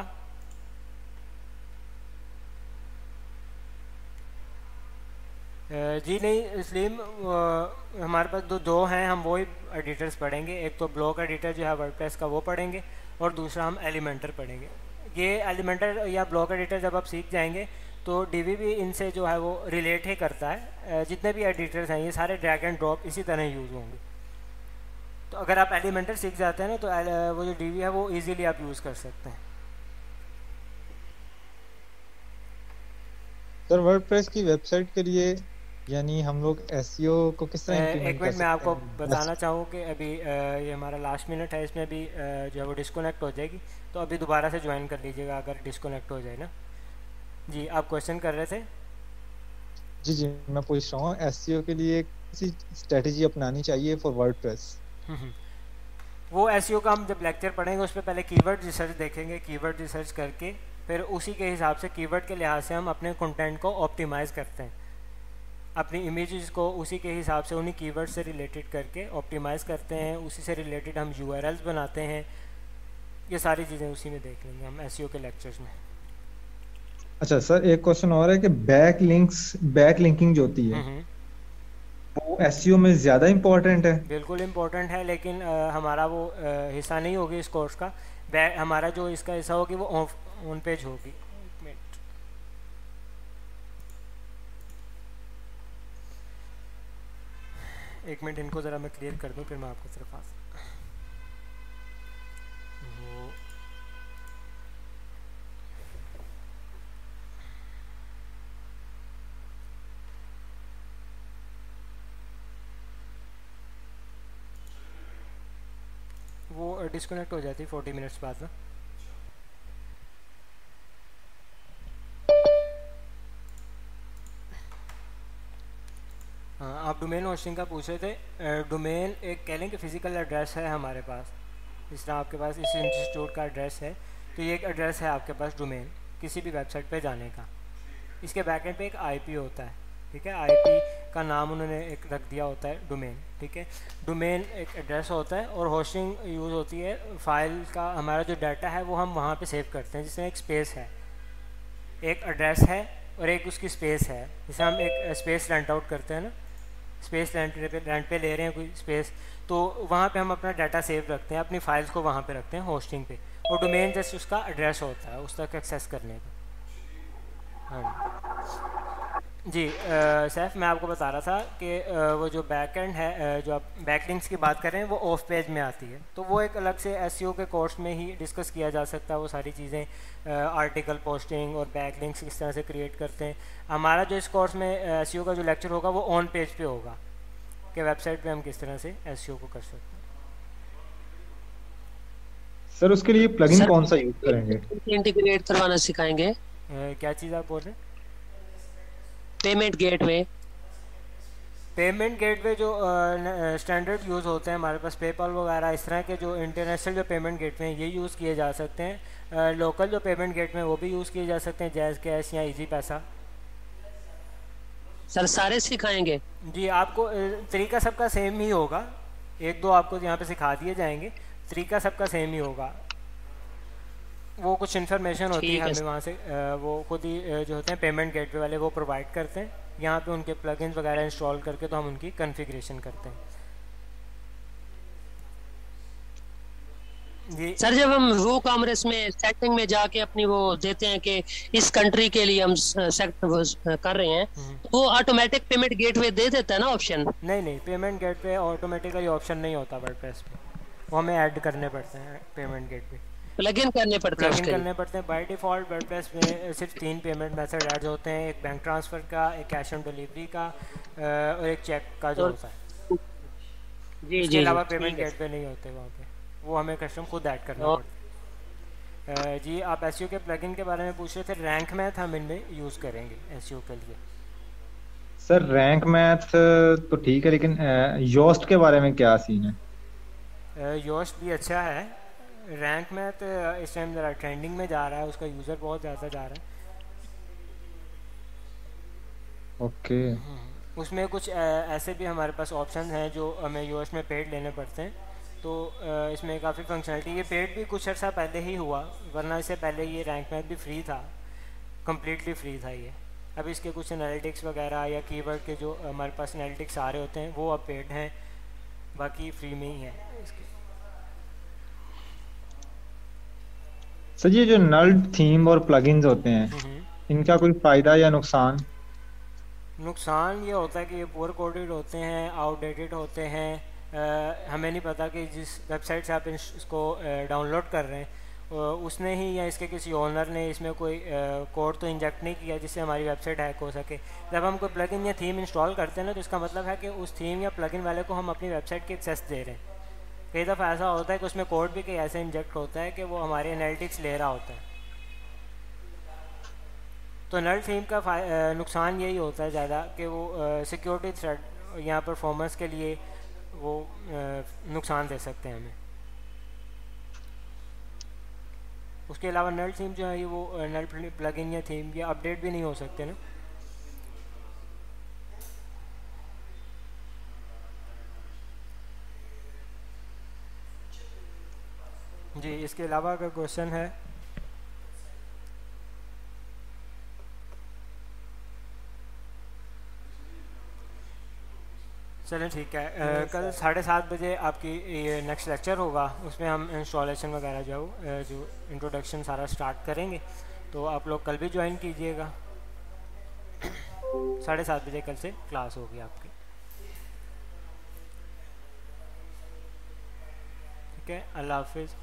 जी नहीं सलीम, हमारे पास दो हैं, हम वही एडिटर्स पढ़ेंगे। एक तो ब्लॉक एडिटर जो है वर्डप्रेस का वो पढ़ेंगे, और दूसरा हम एलिमेंटर पढ़ेंगे। ये एलिमेंटर या ब्लॉक एडिटर जब आप सीख जाएंगे तो डीवी भी इनसे जो है वो रिलेट ही करता है। जितने भी एडिटर्स हैं ये सारे ड्रैग एंड ड्रॉप इसी तरह यूज़ होंगे। तो अगर आप एलिमेंटर सीख जाते हैं ना तो वो जो डीवी है वो इजीली आप यूज़ कर सकते हैं। सर वर्डप्रेस की वेबसाइट के लिए यानी हम लोग एसईओ को किस तरह एक मिनट मैं आपको बताना चाहूँ कि अभी ये हमारा लास्ट मिनट है, इसमें अभी जो है वो डिस्कनेक्ट हो जाएगी, तो अभी दोबारा से ज्वाइन कर लीजिएगा अगर डिस्कनेक्ट हो जाए ना। जी आप क्वेश्चन कर रहे थे? जी जी, मैं पूछ रहा हूँ एसईओ के लिए किसी स्ट्रेटजी अपनानी चाहिए फॉर वर्डप्रेस। वो एसईओ का हम जब लेक्चर पढ़ेंगे उस पर पहले कीवर्ड रिसर्च देखेंगे। कीवर्ड रिसर्च करके फिर उसी के हिसाब से कीवर्ड के लिहाज से हम अपने कंटेंट को ऑप्टिमाइज़ करते हैं, अपनी इमेजेस को उसी के हिसाब से उन्हीं कीवर्ड से रिलेटेड करके ऑप्टिमाइज़ करते हैं, उसी से रिलेटेड हम यूआरएल्स बनाते हैं। ये सारी चीज़ें उसी में देख लेंगे हम एसईओ के लेक्चर्स में। अच्छा सर, एक क्वेश्चन और है कि बैक लिंकिंग जो होती है, वो एसईओ में ज़्यादा इम्पोर्टेंट है? बिल्कुल इम्पोर्टेंट है, लेकिन हमारा वो हिस्सा नहीं होगी इस कोर्स का। हमारा जो इसका हिस्सा होगी वो ऑन पेज होगी। एक मिनट, एक मिनट, इनको ज़रा मैं क्लियर कर दूँ फिर मैं आपको सिर्फ वो वो डिस्कनेक्ट हो जाती 40 मिनट्स बाद ना। हाँ, आप डोमेन होस्टिंग का पूछ रहे थे। डोमेन एक कह लें कि फ़िज़िकल एड्रेस है हमारे पास। जिस तरह आपके पास इस इंस्टीट्यूट का एड्रेस है, तो ये एक एड्रेस है आपके पास डोमेन किसी भी वेबसाइट पे जाने का। इसके बैकएंड पे एक आईपी होता है, ठीक है। आईपी का नाम उन्होंने एक रख दिया होता है डोमेन, ठीक है। डोमेन एक एड्रेस होता है और होस्टिंग यूज़ होती है फाइल का। हमारा जो डाटा है वो हम वहाँ पे सेव करते हैं, जिसमें एक स्पेस है, एक एड्रेस है और एक उसकी स्पेस है। जैसे हम एक स्पेस रेंट आउट करते हैं ना, स्पेस रेंट पे ले रहे हैं कोई स्पेस, तो वहाँ पे हम अपना डाटा सेव रखते हैं, अपनी फाइल्स को वहाँ पे रखते हैं होस्टिंग पे। और डोमेन जस्ट उसका एड्रेस होता है उस तक एक्सेस करने का। हाँ जी, सैफ मैं आपको बता रहा था कि वो जो बैकएंड है, जो आप बैकलिंक्स की बात कर रहे हैं, वो ऑफ पेज में आती है। तो वो एक अलग से एसईओ के कोर्स में ही डिस्कस किया जा सकता है वो सारी चीज़ें। आर्टिकल पोस्टिंग और बैकलिंक्स किस तरह से क्रिएट करते हैं। हमारा जो इस कोर्स में एसईओ का जो लेक्चर होगा वो ऑन पेज पे होगा कि वेबसाइट पे हम किस तरह से एसईओ को कर सकते हैं। सर उसके लिए प्लगइन सर कौन सा यूज करेंगे? इंटीग्रेट करवाना सिखाएंगे, क्या चीज़ आप बोल रहे हैं? Payment gateway. पेमेंट गेटवे जो स्टैंडर्ड यूज़ होते हैं हमारे पास, पेपल वगैरह, इस तरह के जो इंटरनेशनल जो पेमेंट गेटवे हैं ये यूज़ किए जा सकते हैं। लोकल जो पेमेंट गेटवे हैं वो भी यूज़ किए जा सकते हैं, जैज़ कैश या इजी पैसा। सर सारे सिखाएंगे? जी, आपको तरीका सबका सेम ही होगा। एक दो आपको यहाँ पे सिखा दिए जाएंगे, तरीका सबका सेम ही होगा। वो कुछ इन्फॉर्मेशन होती है ठीक है हमें वहाँ से, वो खुद ही जो होते हैं पेमेंट गेटवे वाले वो प्रोवाइड करते हैं। यहाँ पे उनके प्लगइन्स वगैरह इंस्टॉल करके तो हम उनकी कॉन्फ़िगरेशन करते हैं। जी सर। जब हम वो कॉमर्स में सेटिंग में जाके अपनी वो देते हैं कि इस कंट्री के लिए हम कर रहे हैं, तो वो ऑटोमेटिक पेमेंट गेटवे दे देता है ना ऑप्शन? नहीं नहीं, पेमेंट गेटवे ऑटोमेटिकली ऑप्शन नहीं होता वर्डप्रेस पे, वो हमें ऐड करने पड़ते हैं। पेमेंट गेटवे प्लगइन करने पड़ते हैं प्लगइन उसके लिए? करने पड़ते हैं। बाय डिफ़ॉल्ट वर्डप्रेस में सिर्फ 3 पेमेंट मेथड ऐड होते हैं, एक बैंक ट्रांसफ़र का, एक कैश ऑन डिलीवरी का और एक चेक का जो और होता है। जी इसके जी जी अलावा पेमेंट ठीक है। गेटवे नहीं होते वहाँ पे, वो हमें कस्टम खुद ऐड करना और पड़ता है। जी, आप एसईओ के प्लगइन के बारे में पूछ रहे थे। रैंक मैथ हम इनमें यूज़ करेंगे एसईओ के लिए। सर रैंक मैथ तो ठीक है, लेकिन योस्ट के बारे में क्या सीन है? योस्ट भी अच्छा है। रैंक मैथ इस टाइम ज़रा ट्रेंडिंग में जा रहा है, उसका यूज़र बहुत ज़्यादा जा रहा है। ओके। उसमें कुछ ऐसे भी हमारे पास ऑप्शन हैं जो हमें यूएस में पेड लेने पड़ते हैं। तो इसमें काफ़ी फंक्शनलिटी, ये पेड भी कुछ अर्सा पहले ही हुआ, वरना इससे पहले ये रैंक मैथ भी फ्री था, कम्प्लीटली फ्री था ये। अब इसके कुछ एनालिटिक्स वगैरह या कीवर्ड के जो हमारे पास एनालिटिक्स आ रहे होते हैं वो अब पेड हैं, बाकी फ्री में ही है इसके। सर ये जो नल थीम और प्लगइन्स होते हैं, इनका कोई फायदा या नुकसान? नुकसान ये होता है कि ये पुअर कोडेड होते हैं, आउटडेटेड होते हैं। हमें नहीं पता कि जिस वेबसाइट से आप इसको डाउनलोड कर रहे हैं उसने ही या इसके किसी ओनर ने इसमें कोई कोड तो इंजेक्ट नहीं किया जिससे हमारी वेबसाइट हैक हो सके। जब हम कोई प्लगइन या थीम इंस्टॉल करते हैं ना, तो इसका मतलब है कि उस थीम या प्लगइन वाले को हम अपनी वेबसाइट की एक्सेस दे रहे हैं। कई दफ़ा ऐसा होता है कि उसमें कोड भी कहीं ऐसे इंजेक्ट होता है कि वो हमारे एनालिटिक्स ले रहा होता है। तो नल थीम का नुकसान यही होता है ज़्यादा कि वो सिक्योरिटी थ्रेट या परफॉर्मेंस के लिए वो नुकसान दे सकते हैं हमें। उसके अलावा नल थीम जो है वो नल प्लगइन या थीम ये अपडेट भी नहीं हो सकते ना। जी, इसके अलावा अगर क्वेश्चन है चलें ठीक है। कल 7:30 बजे आपकी ये नेक्स्ट लेक्चर होगा, उसमें हम इंस्टॉलेशन वगैरह जो इंट्रोडक्शन सारा स्टार्ट करेंगे, तो आप लोग कल भी ज्वाइन कीजिएगा। 7:30 बजे कल से क्लास होगी आपकी। ठीक है, अल्लाह हाफिज़।